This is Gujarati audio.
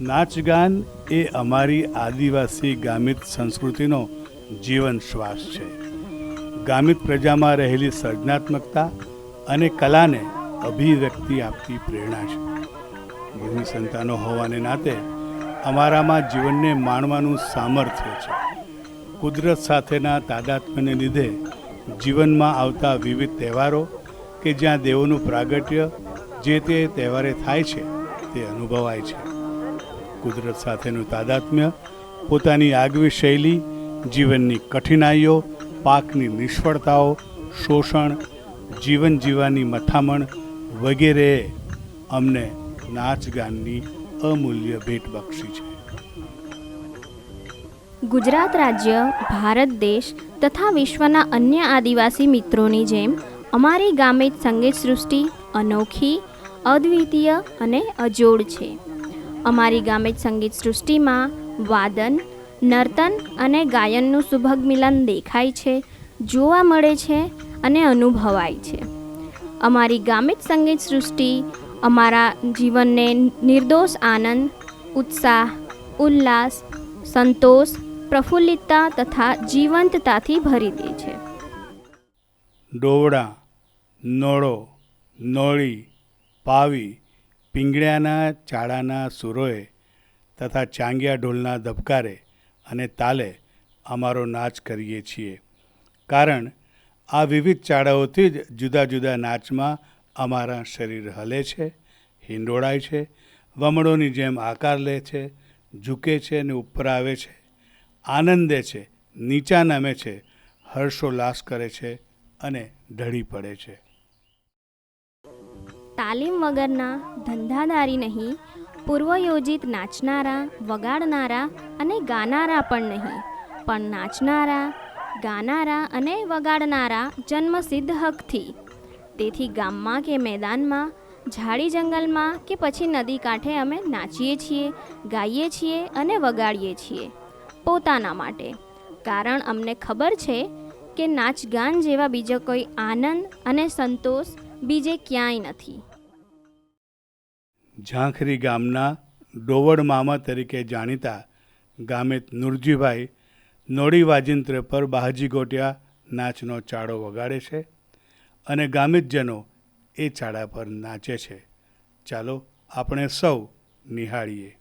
નાચગાન એ અમારી આદિવાસી ગામિત સંસ્કૃતિનો જીવન શ્વાસ છે. ગામિત પ્રજામાં રહેલી સર્જનાત્મકતા અને કલાને અભિવ્યક્તિ આપતી પ્રેરણા છે. ભૂમિ સંતાનો હોવાને નાતે અમારામાં જીવનને માણવાનું સામર્થ્ય છે. કુદરત સાથેના તાદાત્મ્યને લીધે જીવનમાં આવતા વિવિધ તહેવારો કે જ્યાં દેવોનું પ્રાગટ્ય જે તે તહેવારે થાય છે તે અનુભવાય છે. કુદરત સાથેનું તાદાત્મ્ય, પોતાની આગવી શૈલી, જીવનની કઠિનાઈઓ, પાકની નિષ્ફળતાઓ, શોષણ, જીવન જીવવાની મથામણ વગેરેએ અમને નાચગાનની અમૂલ્ય ભેટ બક્ષી છે. ગુજરાત રાજ્ય, ભારત દેશ તથા વિશ્વના અન્ય આદિવાસી મિત્રોની જેમ અમારી ગામિત સંગીત સૃષ્ટિ અનોખી, અદ્વિતીય અને અજોડ છે. અમારી ગામિત સંગીત સૃષ્ટિમાં વાદન, નર્તન અને ગાયનનું સુભગ મિલન દેખાય છે, જોવા મળે છે અને અનુભવાય છે. અમારી ગામિત સંગીત સૃષ્ટિ અમારા જીવનને નિર્દોષ આનંદ, ઉત્સાહ, ઉલ્લાસ, સંતોષ, પ્રફુલ્લિતતા તથા જીવંતતાથી ભરી દે છે. ડોવડા, નોળો, નોળી, પાવી, પીંગળ્યાના ચાળાના સુરોએ તથા ચાંગિયા ઢોલના ધબકારે અને તાલે અમારો નાચ કરીએ છીએ. કારણ આ વિવિધ ચાળાઓથી જ જુદા જુદા નાચમાં અમારા શરીર હલે છે, હિંડોળાય છે, વમળોની જેમ આકાર લે છે, ઝૂકે છે અને ઉપર આવે છે, આનંદે છે, નીચા નમે છે, હર્ષોલ્લાસ કરે છે અને ઢળી પડે છે. તાલીમ વગરના ધંધાદારી નહીં, પૂર્વયોજિત નાચનારા, વગાડનારા અને ગાનારા પણ નહીં, પણ નાચનારા, ગાનારા અને વગાડનારા જન્મસિદ્ધ હકથી. તેથી ગામમાં કે મેદાનમાં, ઝાડી જંગલમાં કે પછી નદી કાંઠે અમે નાચીએ છીએ, ગાઈએ છીએ અને વગાડીએ છીએ પોતાના માટે. કારણ અમને ખબર છે કે નાચગાન જેવા બીજો કોઈ આનંદ અને સંતોષ બીજે ક્યાંય નથી. ઝાંખરી ગામના ડોવડ મામા તરીકે જાણીતા ગામિત નુરજીભાઈ નોડી વાજિંત્ર પર બહાજી ગોટિયા નાચનો ચાળો વગાડે છે અને ગામિતજનો એ ચાળા પર નાચે છે. ચાલો આપણે સૌ નિહાળીએ.